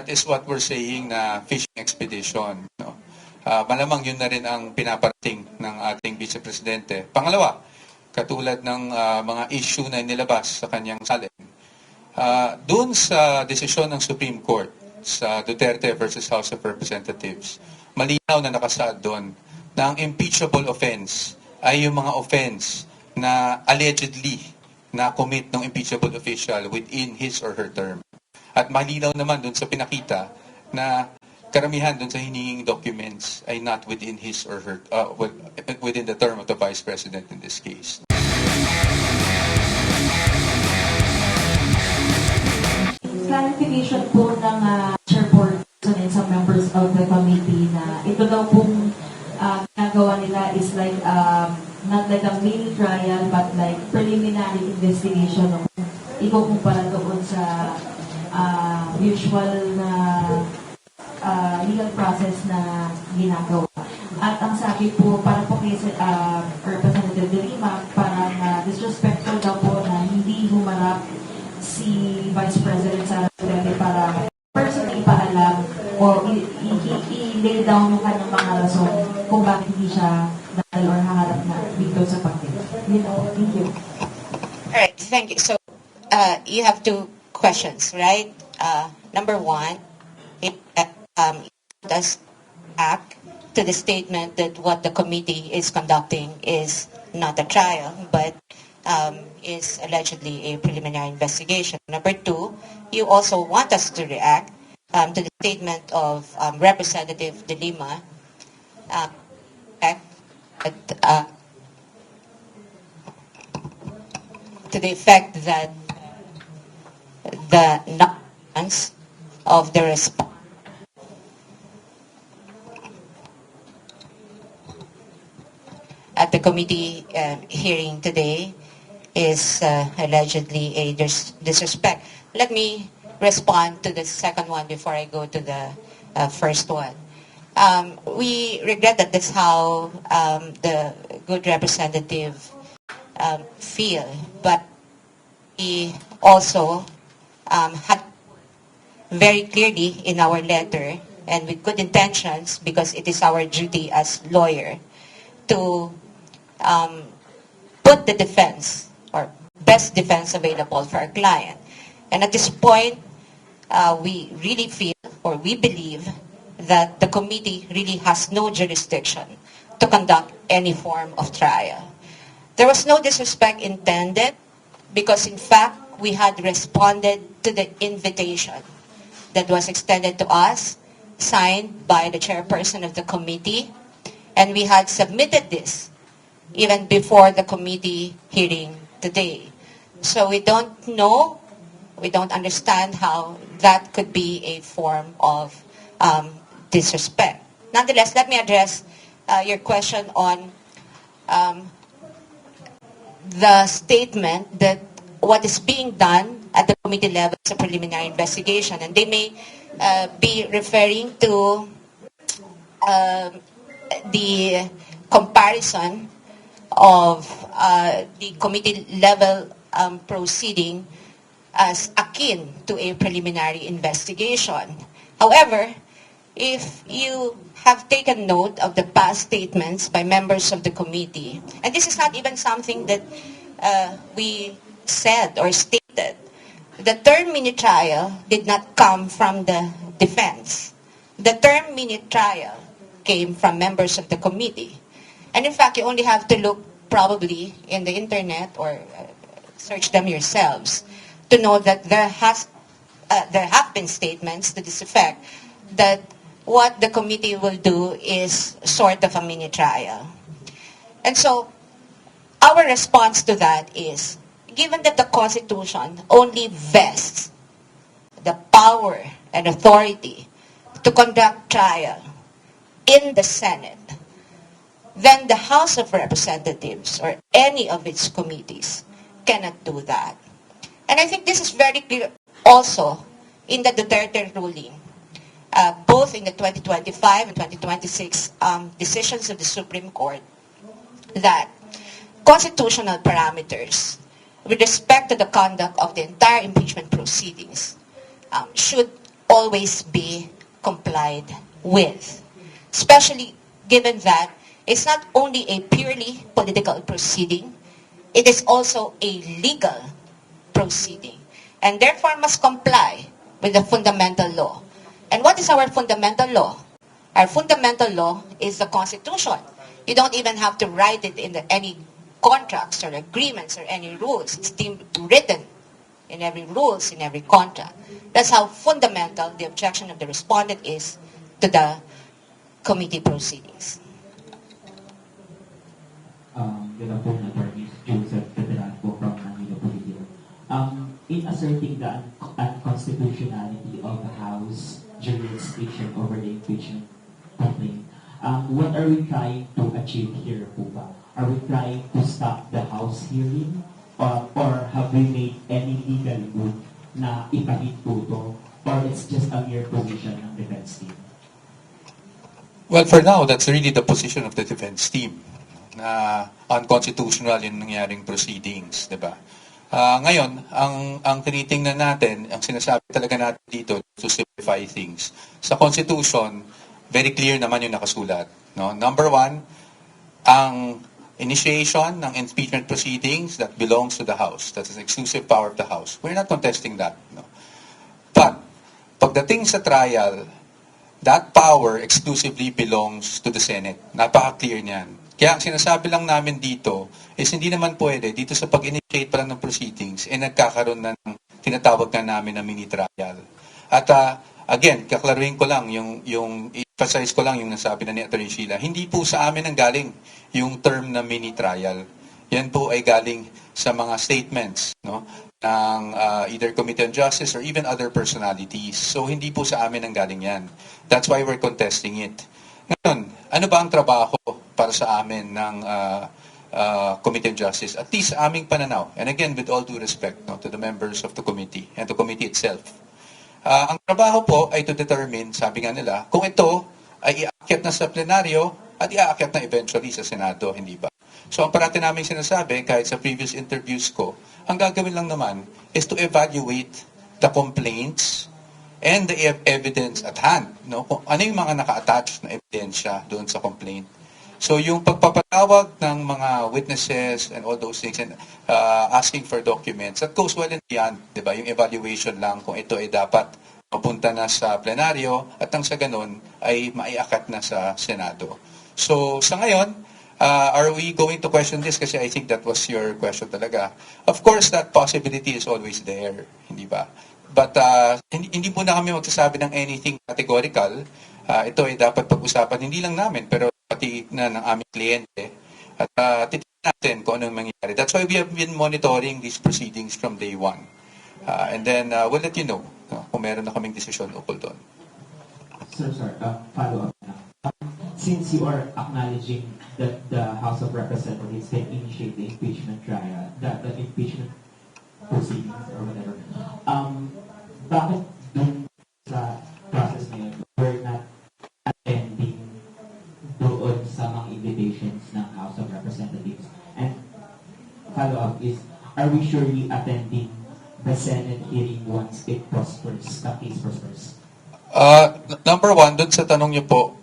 that is what we're saying na fishing expedition. No? Malamang yun na rin ang pinaparating ng ating Vice Presidente. Pangalawa, katulad ng mga issue na nilabas sa kanyang salin. Doon sa desisyon ng Supreme Court sa Duterte versus House of Representatives, malinaw na nakasaad doon na ang impeachable offense ay yung mga offense na allegedly na-commit ng impeachable official within his or her term. At malinaw naman doon sa pinakita na karamihan doon sa hinihing documents ay not within his or her, within the term of the Vice President in this case. Clarification po ng chairperson and some members of the committee na ito daw pong ginagawa nila is like not like a mini trial but like preliminary investigation. Ikukumpara doon sa usual na legal process na ginagawa. At ang sabi po, para po kay Representative De Lima, parang disrespectful daw po na hindi humarap si Vice President Sara Duterte para personally ipaalam o i-lay down yung kanyang mga rason kung bakit hindi siya dahil or haharap na dito sa pagkita. Thank you. Alright, thank you. So, you have two questions, right? Number one, does act to the statement that what the committee is conducting is not a trial, but is allegedly a preliminary investigation. Number two, you also want us to react to the statement of Representative De Lima to the effect that the nuance of the response at the committee hearing today is allegedly a disrespect. Let me respond to the second one before I go to the first one. We regret that that's how the good representative feel, but we also had very clearly in our letter and with good intentions, because it is our duty as lawyer to put the defense or best defense available for our client. And at this point, we really feel or we believe that the committee really has no jurisdiction to conduct any form of trial. There was no disrespect intended because in fact, we had responded to the invitation that was extended to us, signed by the chairperson of the committee, and we had submitted this even before the committee hearing today. So we don't know, we don't understand how that could be a form of disrespect. Nonetheless, let me address your question on the statement that what is being done at the committee level is a preliminary investigation, and they may be referring to the comparison of the committee level proceeding as akin to a preliminary investigation. However, if you have taken note of the past statements by members of the committee, and this is not even something that we said or stated, the term mini-trial did not come from the defense. The term mini-trial came from members of the committee. And in fact, you only have to look probably in the internet or search them yourselves to know that there have been statements to this effect that what the committee will do is sort of a mini-trial. And so our response to that is, given that the Constitution only vests the power and authority to conduct trial in the Senate, then the House of Representatives or any of its committees cannot do that. And I think this is very clear also in the Duterte ruling, both in the 2025 and 2026 decisions of the Supreme Court, that constitutional parameters with respect to the conduct of the entire impeachment proceedings should always be complied with. Especially given that it's not only a purely political proceeding, it is also a legal proceeding, and therefore must comply with the fundamental law. And what is our fundamental law? Our fundamental law is the Constitution. You don't even have to write it in any contracts or agreements or any rules. It's written in every rules, in every contract. That's how fundamental the objection of the respondent is to the committee proceedings. Good afternoon, attorneys. Joseph Veteran po from Manila Politico. In asserting the unconstitutionality of the House jurisdiction over the impeachment complaint, what are we trying to achieve here po ba? Are we trying to stop the House hearing? Or have we made any legal move na ipahit po ito? Or it's just a mere position ng defense team? Well, for now, that's really the position of the defense team na unconstitutional yung nangyaring proceedings, di ba? Ngayon, ang tinitingnan natin, ang sinasabi talaga natin dito to simplify things. Sa Constitution, very clear naman yung nakasulat. No? Number one, ang initiation ng impeachment proceedings that belongs to the House. That's an exclusive power of the House. We're not contesting that. No? But, pagdating sa trial, that power exclusively belongs to the Senate. Napaka-clear niyan. Kaya ang sinasabi lang namin dito is hindi naman pwede dito sa pag-initiate pa lang ng proceedings nagkakaroon na ng tinatawag na namin na mini trial. At again, kaklaruhin ko lang yung emphasize ko lang yung nasabi na ni Atty. Sheila. Hindi po sa amin ang galing yung term na mini trial. Yan po ay galing sa mga statements, no, ng either Committee on Justice or even other personalities. So hindi po sa amin ang galing yan. That's why we're contesting it. Ngayon, ano ba ang trabaho para sa amin ng Committee on Justice? At least sa aming pananaw. And again, with all due respect, no, to the members of the committee and the committee itself. Ang trabaho po ay to determine, sabi nga nila, kung ito ay iakyat na sa plenaryo at iakyat na eventually sa Senado, hindi ba? So ang parati namin sinasabi, kahit sa previous interviews ko, ang gagawin lang naman is to evaluate the complaints and the evidence at hand. No? Kung ano yung mga naka-attach na ebidensya doon sa complaint. So yung pagpapatawag ng mga witnesses and all those things and asking for documents, that goes well and beyond, di ba? Yung evaluation lang kung ito ay dapat mapunta na sa plenaryo at ang sa ganun ay maiakat na sa Senado. So sa ngayon, are we going to question this? Kasi I think that was your question talaga. Of course, that possibility is always there, hindi ba? But hindi po na kami magsasabi ng anything categorical. Ito ay dapat pag-usapan, hindi lang namin, pero pati na ng aming kliyente. At titignan natin kung anong mangyayari. That's why we have been monitoring these proceedings from day one. And then we'll let you know kung meron na kaming desisyon ukol doon. Sir, follow up na. Since you are acknowledging that the House of Representatives can initiate the impeachment trial, the impeachment proceedings or whatever, bakit dun sa process na yun, we're not attending doon sa mga invitations ng House of Representatives? And follow-up is, are we surely attending the Senate hearing once it prospers, the case prospers? Number one, dun sa tanong niyo po,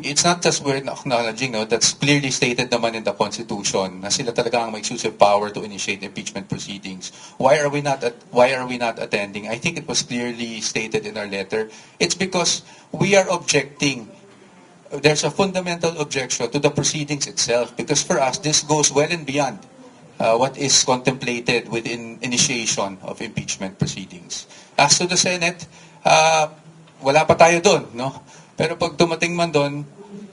it's not just we're acknowledging, no, that's clearly stated naman in the Constitution na sila talaga ang may exclusive power to initiate impeachment proceedings. Why are we not attending? I think it was clearly stated in our letter. It's because we are objecting. There's a fundamental objection to the proceedings itself because for us this goes well and beyond what is contemplated within initiation of impeachment proceedings. As to the Senate, wala pa tayo doon, no? Pero pag dumating man doon,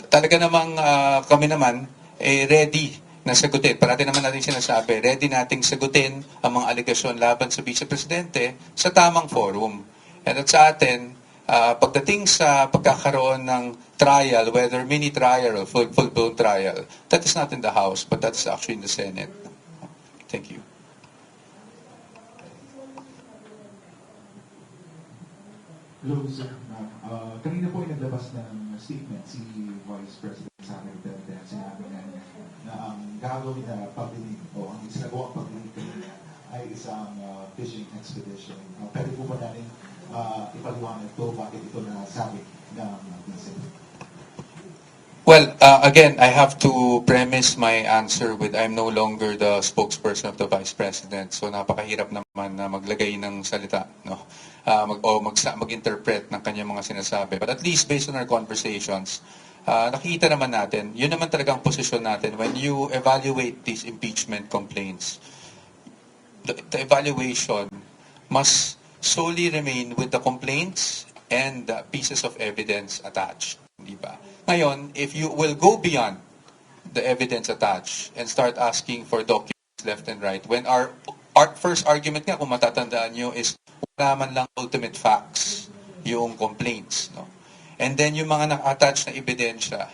talaga namang kami naman ready na sagutin. Parati naman natin sinasabi, ready nating sagutin ang mga alegasyon laban sa Vice Presidente sa tamang forum. And at sa atin, pagdating sa pagkakaroon ng trial, whether mini trial or full-blown trial, that is not in the House, but that is actually in the Senate. Thank you. Hello, sir. Kanina po ay naglabas ng statement si Vice President Sara Duterte at sinabi na niya na ang gagawin na pagdinig o ang isinagawang pagdinig kanina ay isang fishing expedition. Pwede po ba natin ipaliwanag to, bakit ito nasabi ng Vice? Well, again, I have to premise my answer with I'm no longer the spokesperson of the Vice President. So napakahirap naman na maglagay ng salita, no? Mag-interpret ng kanyang mga sinasabi. But at least based on our conversations, nakikita naman natin, yun naman talagang posisyon natin when you evaluate these impeachment complaints. The evaluation must solely remain with the complaints and the pieces of evidence attached. Di ba? Ngayon, if you will go beyond the evidence attached and start asking for documents left and right, when our first argument nga, kung matatandaan nyo, is wala man lang ultimate facts yung complaints. No? And then yung mga naka-attach na ebidensya,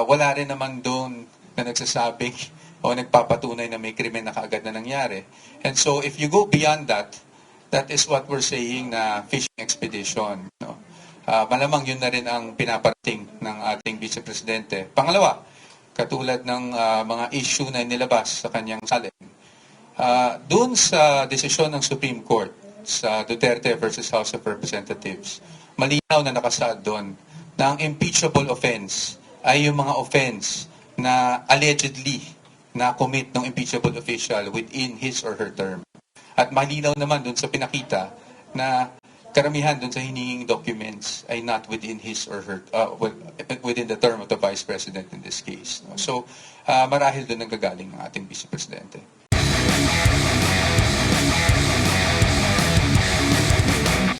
wala rin naman doon na nagsasabing o nagpapatunay na may krimen na kaagad na nangyari. And so if you go beyond that, that is what we're saying na fishing expedition. No? Malamang yun na rin ang pinaparating ng ating Vice Presidente. Pangalawa, katulad ng mga issue na nilabas sa kanyang salin, doon sa desisyon ng Supreme Court sa Duterte versus House of Representatives, malinaw na nakasaad doon na ang impeachable offense ay yung mga offense na allegedly na-commit ng impeachable official within his or her term. At malinaw naman doon sa pinakita na karamihan doon sa hinihing documents ay not within his or her, within the term of the Vice President in this case. No? So, marahil doon nanggagaling ang ating Vice Presidente.